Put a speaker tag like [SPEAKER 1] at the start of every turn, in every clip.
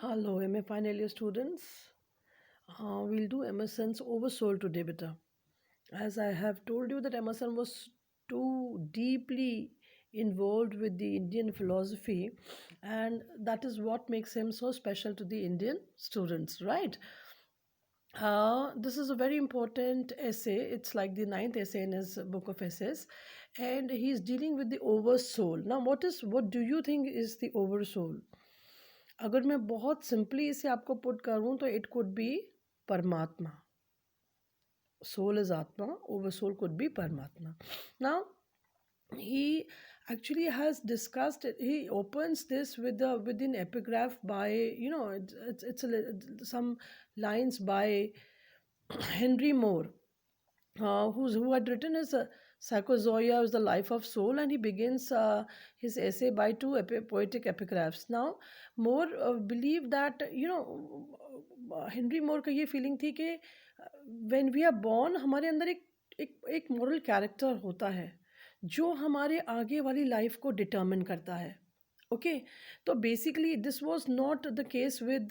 [SPEAKER 1] Hello, MA final year students. We'll do Emerson's Oversoul today, beta. As I have told you that Emerson was too deeply involved with the Indian philosophy, and that is what makes him so special to the Indian students, right? This is a very important essay. It's like the ninth essay in his book of essays, and he's dealing with the oversoul. Now, what do you think is the oversoul? अगर मैं बहुत simply इसे आपको put करूं तो it could be परमात्मा. Soul is atma, over soul could be paramatma. Now he actually has discussed it. He opens this with an epigraph by, some lines by Henry Moore, who had written his Psychozoia is the Life of Soul, and he begins his essay by two poetic epigraphs. Now, Moore believed that, Henry Moore का ये feeling थी कि when we are born हमारे अंदर एक moral character होता है जो हमारे आगे वाली लाइफ को डिटर्मिन करता है. ओके, तो basically this was not the case with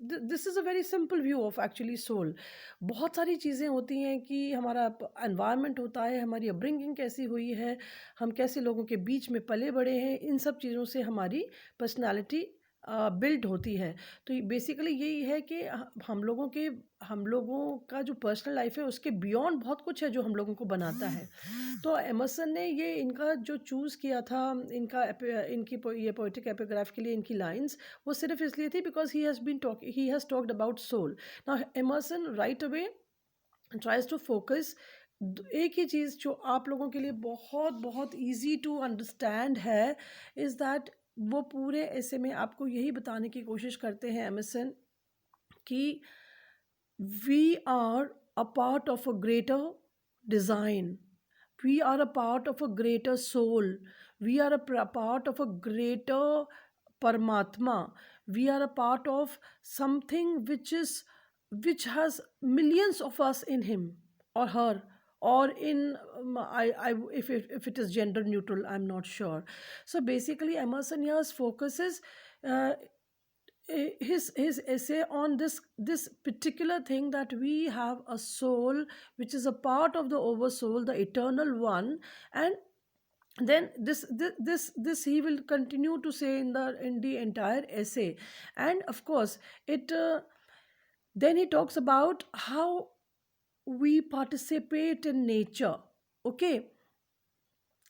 [SPEAKER 1] this is a very simple view of actually soul. बहुत सारी चीज़ें होती हैं कि हमारा एनवायरनमेंट होता है, हमारी अपब्रिंगिंग कैसी हुई है, हम कैसे लोगों के बीच में पले बड़े हैं, इन सब चीज़ों से हमारी पर्सनालिटी बिल्ड होती है. तो बेसिकली यही है कि हम लोगों का जो पर्सनल लाइफ है उसके बियॉन्ड बहुत कुछ है जो हम लोगों को बनाता है. तो एमर्सन ने ये इनका जो चूज़ किया था, ये पोएटिक एपिग्राफ के लिए इनकी लाइंस, वो सिर्फ इसलिए थी because he has talked about soul. Now Emerson right away tries to focus एक ही चीज़ जो आप लोगों के लिए बहुत बहुत ईजी टू अंडरस्टैंड है, इज़ दैट वो पूरे ऐसे में आपको यही बताने की कोशिश करते हैं एमर्सन कि we are a part of a greater design, we are a part of a greater soul, we are a part of a greater paramatma, we are a part of something which has millions of us in him or her, or in if it is gender neutral, I'm not sure. So basically Emerson here focuses uh, his essay on this particular thing, that we have a soul which is a part of the oversoul, the eternal one. And then this he will continue to say in the entire essay. And of course it then he talks about how we participate in nature. Okay,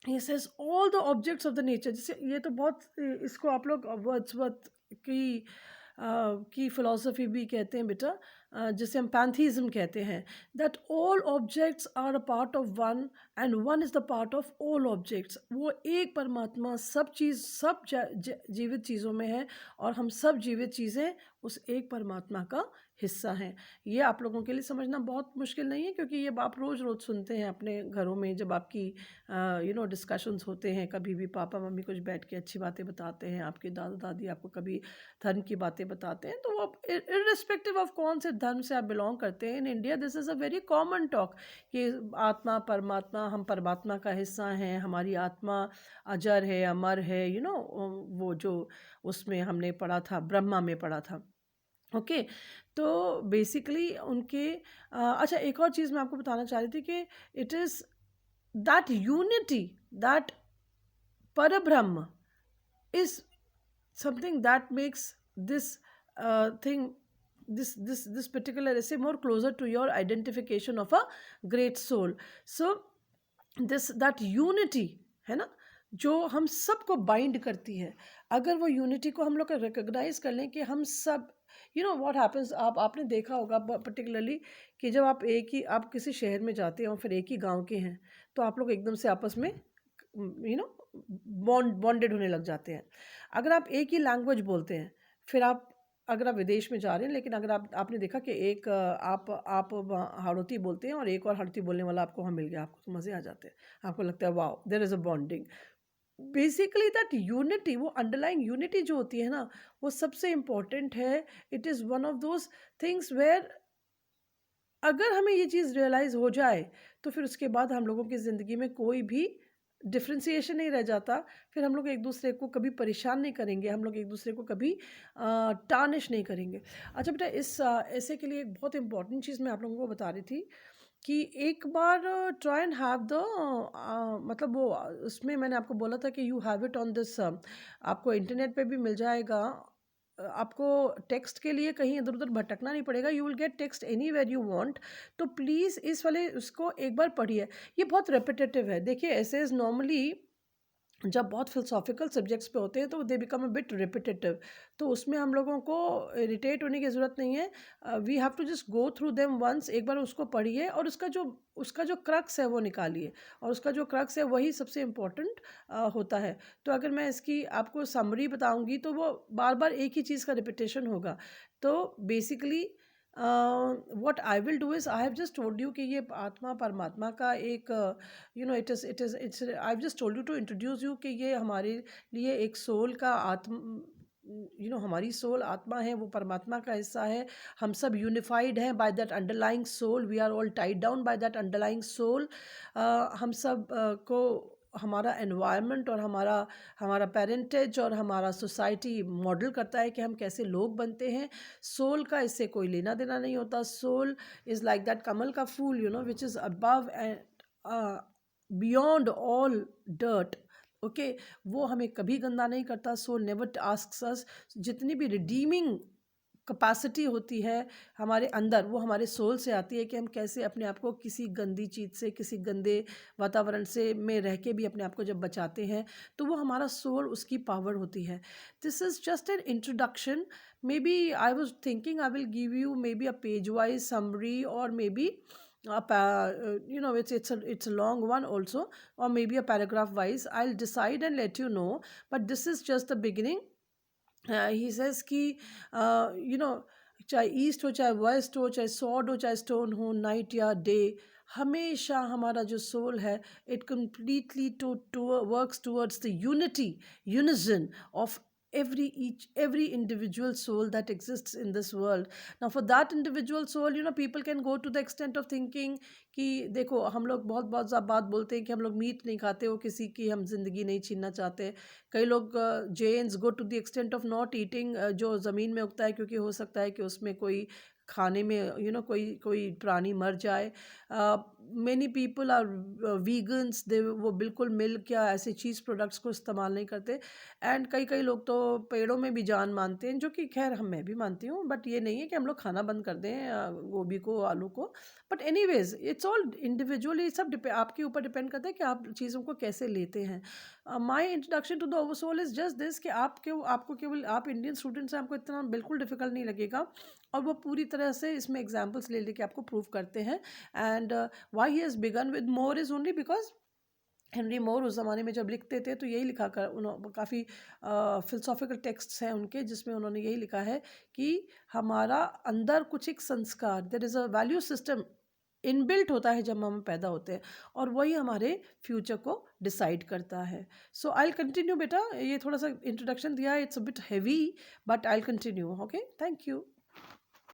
[SPEAKER 1] he says all the objects of the nature. जैसे ये तो बहुत इसको आप लोग Wordsworth की philosophy भी कहते हैं बेटा, जिसे हम पैंथीज़म कहते हैं, that all objects are a part of one and one is the part of all objects. वो एक परमात्मा सब जीवित चीज़ों में है, और हम सब जीवित चीज़ें उस एक परमात्मा का हिस्सा हैं. ये आप लोगों के लिए समझना बहुत मुश्किल नहीं है, क्योंकि ये आप रोज़ रोज़ सुनते हैं अपने घरों में, जब आपकी डिस्कशंस होते हैं. कभी भी पापा मम्मी कुछ बैठ के अच्छी बातें बताते हैं, आपके दादा दादी आपको कभी धर्म की बातें बताते हैं, तो वो इर्रिस्पेक्टिव ऑफ कौन से धर्म से आप बिलोंग करते हैं, in India this is a very common talk कि आत्मा परमात्मा, हम परमात्मा का हिस्सा हैं, हमारी आत्मा अजर है, अमर है. वो जो उसमें हमने पढ़ा था, ब्रह्मा में पढ़ा था. ओके, तो बेसिकली उनके अच्छा, एक और चीज़ मैं आपको बताना चाह रही थी कि it is that unity, that Parabrahma is something that makes this thing, this particular essay more closer to your identification of a great soul. So that unity है ना, जो हम सबको बाइंड करती है. अगर वो यूनिटी को हम लोग रिकॉग्नाइज कर लें कि हम सब, व्हाट हैपेंस, आपने देखा होगा पर्टिकुलरली कि जब आप किसी शहर में जाते हैं और फिर एक ही गांव के हैं, तो आप लोग एकदम से आपस में बॉन्डेड होने लग जाते हैं. अगर आप एक ही लैंग्वेज बोलते हैं, फिर अगर आप विदेश में जा रहे हैं, लेकिन अगर आपने देखा कि एक आप हाड़ौती बोलते हैं और एक और हाड़ौती बोलने वाला आपको वहाँ मिल गया, आपको तो मज़े आ जाते हैं, आपको लगता है wow there is a bonding. Basically that unity, वो अंडरलाइंग यूनिटी जो होती है ना, वो सबसे इम्पॉर्टेंट है. It is one of those things where अगर हमें ये चीज़ रियलाइज़ हो जाए, तो फिर उसके बाद हम लोगों की ज़िंदगी में कोई भी डिफ्रेंसिएशन नहीं रह जाता, फिर हम लोग एक दूसरे को कभी परेशान नहीं करेंगे, हम लोग एक दूसरे को कभी टार्निश नहीं करेंगे। अच्छा बेटा, इस ऐसे के लिए एक बहुत इंपॉर्टेंट चीज़ मैं आप लोगों को बता रही थी कि एक बार ट्राई एंड हैव द मतलब वो उसमें मैंने आपको बोला था कि you have it on this, आपको इंटरनेट पे भी मिल जाएगा। आपको टेक्स्ट के लिए कहीं इधर उधर भटकना नहीं पड़ेगा, you will get text anywhere you want. तो प्लीज़ इस वाले उसको एक बार पढ़िए, ये बहुत रेपिटेटिव है। देखिए ऐसे नॉर्मली जब बहुत फिलोसॉफिकल सब्जेक्ट्स पे होते हैं तो they become a bit repetitive, तो उसमें हम लोगों को इरिटेट होने की ज़रूरत नहीं है। We have to just go through them once, एक बार उसको पढ़िए और उसका जो क्रक्स है वो निकालिए, और उसका जो क्रक्स है वही सबसे इम्पोर्टेंट होता है। तो अगर मैं इसकी आपको समरी बताऊंगी तो वो बार बार एक ही चीज़ का रिपीटेशन होगा। तो basically what I will do is I have just told you कि ये आत्मा परमात्मा का एक it's I've just told you to introduce you कि ये हमारे लिए एक सोल का हमारी सोल आत्मा है, वो परमात्मा का हिस्सा है। हम सब यूनिफाइड हैं by that underlying soul, we are all tied down by that underlying soul. हम सब को हमारा एनवायरनमेंट और हमारा पेरेंटेज और हमारा सोसाइटी मॉडल करता है कि हम कैसे लोग बनते हैं। सोल का इससे कोई लेना देना नहीं होता। सोल इज़ लाइक दैट कमल का फूल which is above and beyond all dirt. Okay, वो हमें कभी गंदा नहीं करता। सोल नेवर आस्क्स अस, जितनी भी रिडीमिंग कैपेसिटी होती है हमारे अंदर वो हमारे सोल से आती है कि हम कैसे अपने आप को किसी गंदी चीज़ से, किसी गंदे वातावरण से में रह के भी अपने आप को जब बचाते हैं, तो वो हमारा सोल, उसकी पावर होती है। This is just an introduction. Maybe I was thinking I will give you maybe a page wise summary, और maybe it's a long one also, or maybe a paragraph wise. I'll decide and let you know, but this is just the beginning. He says कि चाहे east हो, चाहे waste हो, चाहे sawed हो, चाहे stone हो, नाइट या डे, हमेशा हमारा जो सोल है it completely to works towards the unison of every individual soul that exists in this world. Now for that individual soul, people can go to the extent of thinking कि देखो, हम लोग बहुत बहुत ज़्यादा बात बोलते हैं कि हम लोग मीट नहीं खाते, हो किसी की हम जिंदगी नहीं छीनना चाहते। कई लोग Jains go to the extent of not eating जो ज़मीन में उगता है, क्योंकि हो सकता है कि उसमें कोई खाने में कोई प्राणी मर जाए। मैनी पीपल आर वीगन्स, दे वो बिल्कुल मिल्क या ऐसे चीज़ प्रोडक्ट्स को इस्तेमाल नहीं करते। एंड कई लोग तो पेड़ों में भी जान मानते हैं, जो कि खैर मैं भी मानती हूँ, बट ये नहीं है कि हम लोग खाना बंद कर दें गोभी को, आलू को। But anyways it's all individually, सब आपके ऊपर डिपेंड करता है कि आप चीज़ों को कैसे लेते हैं। My introduction to the oversoul is just this कि आपको केवल, आप इंडियन स्टूडेंट्स हैं, आपको इतना बिल्कुल डिफिकल्ट नहीं लगेगा, और वो पूरी तरह से इसमें एग्जाम्पल्स ले लेके आपको प्रूव करते हैं। And why he has begun with More is only because Henry More उस ज़माने में जब लिखते थे तो यही लिखा कर, उन्होंने काफ़ी फिलोसॉफिकल टेक्स्ट्स हैं उनके, जिसमें उन्होंने यही लिखा है कि हमारा अंदर कुछ एक संस्कार, there is a value system inbuilt होता है जब हम पैदा होते हैं, और वही हमारे फ्यूचर को डिसाइड करता है। सो आई विल कंटिन्यू बेटा, ये थोड़ा सा इंट्रोडक्शन दिया है, it's a bit heavy, but I will continue. Okay, thank you.